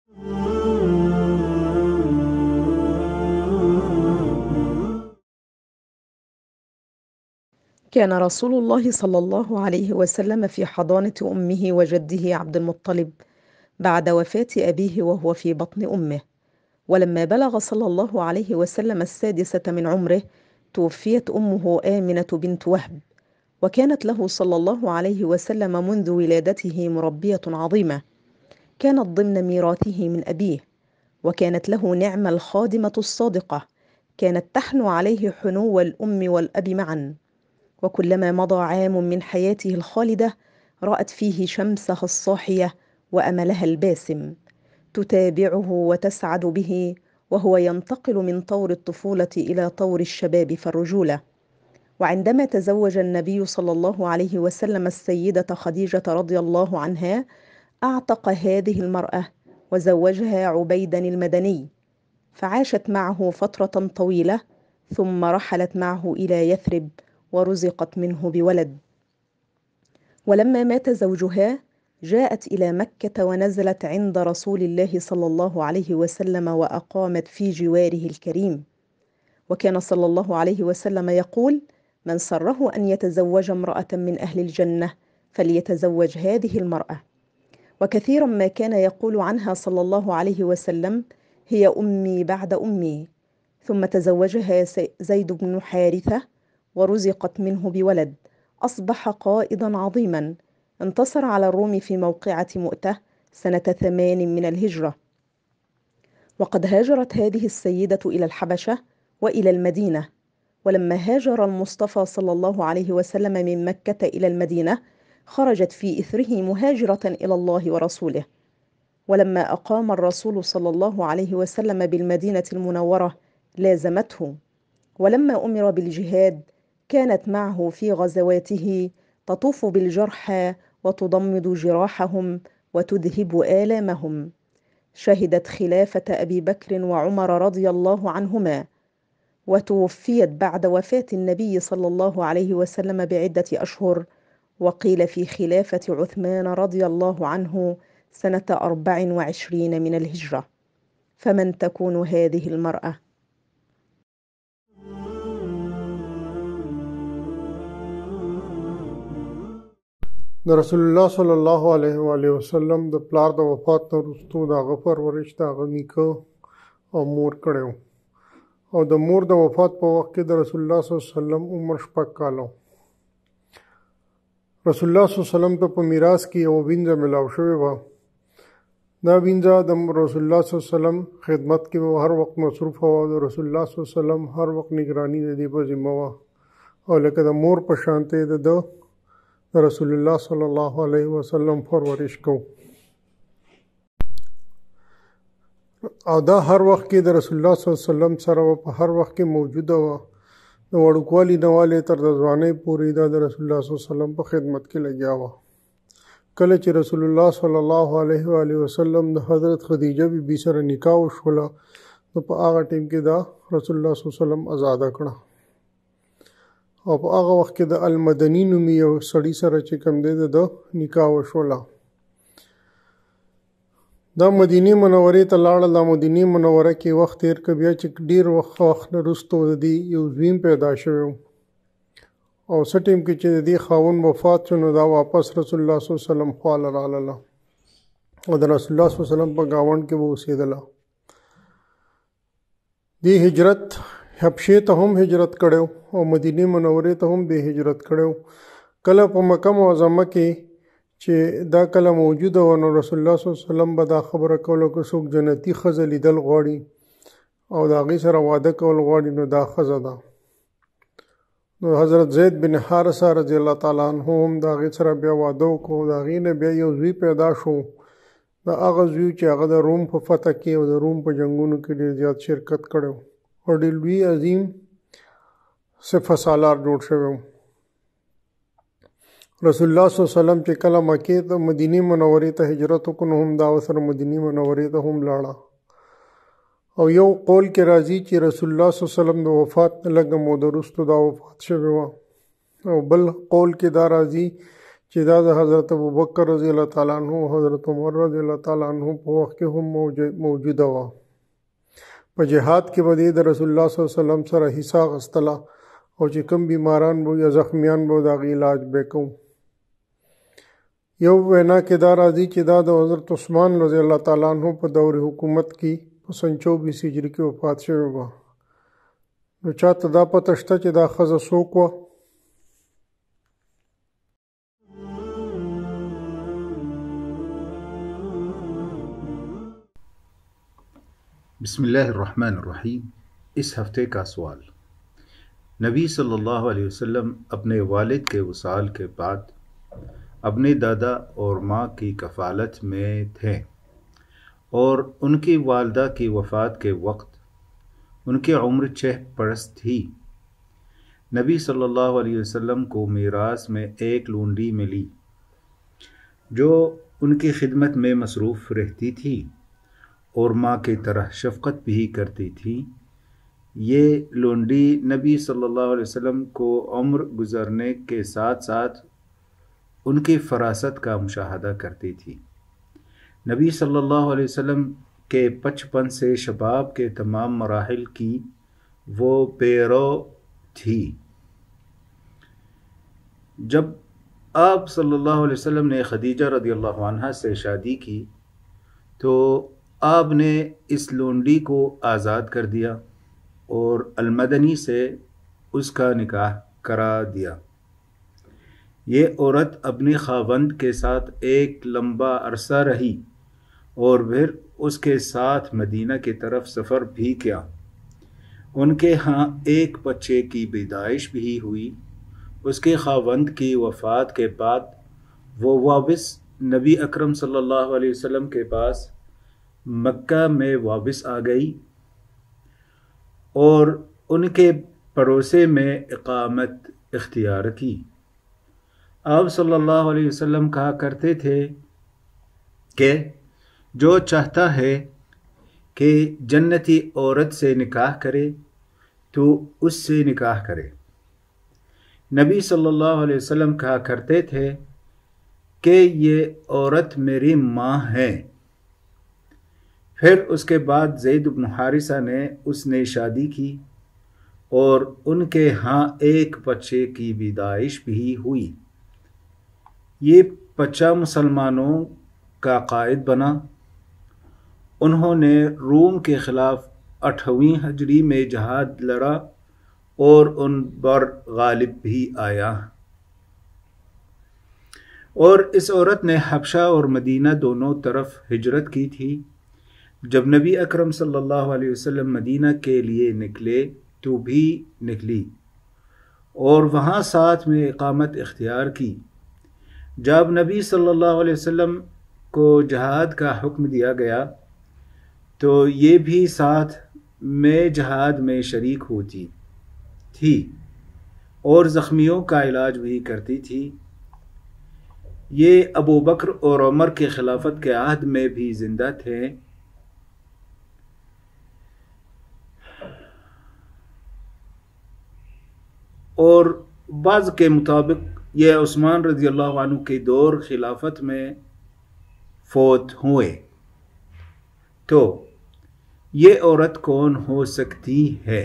كان رسول الله صلى الله عليه وسلم في حضانة أمه وجده عبد المطلب بعد وفاة أبيه وهو في بطن أمه، ولما بلغ صلى الله عليه وسلم السادسة من عمره توفيت أمه آمنة بنت وهب، وكانت له صلى الله عليه وسلم منذ ولادته مربية عظيمة كانت ضمن ميراثه من أبيه، وكانت له نعم الخادمة الصادقة كانت تحنو عليه حنو الأم والأب معا، وكلما مضى عام من حياته الخالدة رأت فيه شمسها الصاحية وأملها الباسم تتابعه وتسعد به وهو ينتقل من طور الطفولة إلى طور الشباب فالرجولة. وعندما تزوج النبي صلى الله عليه وسلم السيدة خديجة رضي الله عنها أعتق هذه المرأة وزوجها عبيدا المدني، فعاشت معه فترة طويلة ثم رحلت معه إلى يثرب ورزقت منه بولد. ولما مات زوجها جاءت إلى مكة ونزلت عند رسول الله صلى الله عليه وسلم وأقامت في جواره الكريم، وكان صلى الله عليه وسلم يقول: من سره أن يتزوج امرأة من أهل الجنة فليتزوج هذه المرأة. وكثيرا ما كان يقول عنها صلى الله عليه وسلم: هي أمي بعد أمي. ثم تزوجها زيد بن حارثة ورزقت منه بولد أصبح قائدا عظيما انتصر على الروم في موقعة مؤتة سنة 8 من الهجرة. وقد هاجرت هذه السيدة إلى الحبشة وإلى المدينة، ولما هاجر المصطفى صلى الله عليه وسلم من مكة إلى المدينة خرجت في إثره مهاجرة إلى الله ورسوله. ولما أقام الرسول صلى الله عليه وسلم بالمدينة المنورة لازمته، ولما أمر بالجهاد كانت معه في غزواته تطوف بالجرحى وتضمد جراحهم وتذهب آلامهم. شهدت خلافة أبي بكر وعمر رضي الله عنهما، وتوفيت بعد وفاة النبي صلى الله عليه وسلم بعدة أشهر، وقيل في خلافة عثمان رضي الله عنه سنة 24 من الهجرة. فمن تكون هذه المرأة؟ د رسول الله صلی الله علیه و آله وسلم د پلار د وفات نه وروسته د هغه پرورش د هغه نیکه او مور کړی و، او د مور د وفات په وخت کې د رسول الله صلی الله علیه وسلم عمر 6 کاله و. رسول الله صلی الله علیه وسلم ته په میراث کې یوه وینځه ملاو شوې وه. دا وینځه د رسول الله صلی الله علیه وسلم خدمت کې به هر وخت مصروفه وه، د رسول الله صلی الله علیه وسلم هر وخت نگراني د دې په ذمه وه، او لکه د مور په شانتې د رسول الله صلی الله علیه وسلم پرورش کو، او دا هر وخت کې د رسول الله صلی الله علیه وسلم سره په هر وخت کې موجوده وه. د وړوکوالي نه والې تر د ځوانۍ پورې دا د رسول الله صلی الله علیه وسلم په خدمت کې لګیا وه. کله چې رسول الله صلی الله علیه و آله وسلم د حضرت خدیجه بی بی سره نکاح وشوله، نو په هغه ټیم کې دا رسول الله صلی الله علیه وسلم آزاده کړه، او په هغه وخت کې د المدني نومي یو سړي سره چې کوم دی د نکاح وشوله. دا مدینې منورې ته لاړه. دا مدینې منوره کې وخت تیر که بیا چې ډېر وخت نه وروسته د دې یو زویم پیدا شوی و، او څه ټیم کې چې د دې خاوند وفات شو نو دا واپس رسول الله صلی الله علیه وسلم خواله راغله، او د رسول الله صلی الله علیه وسلم په ګاونډ کې به اوسېدله. دې هجرت حبشې ته هم هجرت کړی او مدینې منورې ته هم دې هجرت کړی. کله په مکه معظمه کې چې دا کله موجوده و، نو رسول الله صلی الله علیه وسلم به دا خبره کوله که څوک جنتي ښځه لیدل غواړي او د هغې سره واده کول غواړي نو دا ښځه ده. نو حضرت زید بن حارثه رضی الله تعالی عنه هم د هغې سره بیا واده وکړو. د هغې نه بیا یو زوی پیدا شو، د هغه زوی چې هغه د روم په فتح کې او د روم په جنګونو کې ډېر زیات شرکت کړی او ډېر لوی عظیم سپه سالار جوړ شوی و. رسول الله صلی الله علیه وسلم چې کله مکې ته مدینې منورې ته هجرت وکړو نو هم دا ورسره مدینې منورې ته هم لاړه. او یو قول کې راځي چې رسول الله صلی الله علیه وسلم د وفات نه لږه موده وروسته دا وفات شوی و، او بل قول کې دا راځي چې دا د حضرت ابوبکر رضی الله تعالی عنہ او حضرت عمر رضی الله تعالی عنہ په وخت کې هم موجوده وه. په جهاد کې به د رسول الله صلی الله علیه وسلم سره حصه اخیستله او چې کوم بیماران به یا زخمیان به د هغې علاج به کوو. یو وینا کې دا راځي چې دا د حضرت عثمان رضی الله تعالی عنہ په دور حکومت کې په سن 24 هجري کې وفات شوی وه. نو چاته دا پته شته چې دا ښځه څوک وه؟ بسم اللہ الرحمن الرحیم. اس ہفتے کا سوال: نبی صلی اللہ علیہ وسلم اپنے والد کے وصال کے بعد اپنے دادا اور ماں کی کفالت میں تھے اور ان کی والدہ کی وفات کے وقت ان کی عمر 6 برس تھی. نبی صلی اللہ علیہ وسلم کو میراث میں ایک لونڈی ملی جو ان کی خدمت میں مصروف رہتی تھی اور ماں کی طرح شفقت بھی کرتی تھی. یہ لونڈی نبی صلی اللہ علیہ وسلم کو عمر گزرنے کے ساتھ ساتھ ان کی فراست کا مشاہدہ کرتی تھی. نبی صلی اللہ علیہ وسلم کے 55 سے شباب کے تمام مراحل کی وہ پیرو تھی. جب آپ صلی اللہ علیہ وسلم نے خدیجہ رضی اللہ عنہا سے شادی کی تو آپ نے اس لونڈی کو آزاد کر دیا اور المدنی سے اس کا نکاح کرا دیا. یہ عورت اپنے خاوند کے ساتھ ایک لمبا عرصہ رہی اور پھر اس کے ساتھ مدینہ کی طرف سفر بھی کیا. ان کے ہاں ایک بچے کی پیدائش بھی ہوئی. اس کے خاوند کی وفات کے بعد وہ واپس نبی اکرم صلی اللہ علیہ وسلم کے پاس مکہ میں واپس آ گئی اور ان کے پڑوسے میں اقامت اختیار کی. آپ صلی اللہ علیہ وسلم کہا کرتے تھے کہ جو چاہتا ہے کہ جنتی عورت سے نکاح کرے تو اس سے نکاح کرے. نبی صلی اللہ علیہ وسلم کہا کرتے تھے کہ یہ عورت میری ماں ہے. پھر اس کے بعد زید بن حارثہ نے اس نے شادی کی اور ان کے ہاں ایک بچے کی پیدائش بھی ہوئی. یہ بچہ مسلمانوں کا قائد بنا. انہوں نے روم کے خلاف 8ویں ہجری میں جہاد لڑا اور ان پر غالب بھی آیا. اور اس عورت نے حبشہ اور مدینہ دونوں طرف ہجرت کی تھی. جب نبی اکرم صلی اللہ علیہ وسلم مدینہ کے لیے نکلے تو بھی نکلی اور وہاں ساتھ میں اقامت اختیار کی. جب نبی صلی اللہ علیہ وسلم کو جہاد کا حکم دیا گیا تو یہ بھی ساتھ میں جہاد میں شریک ہوتی تھی اور زخمیوں کا علاج بھی کرتی تھی. یہ ابو بکر اور عمر کے خلافت کے عہد میں بھی زندہ تھے. اور بعض کے مطابق یہ عثمان رضی اللہ عنہ کے دور خلافت میں فوت ہوئے. تو یہ عورت کون ہو سکتی ہے؟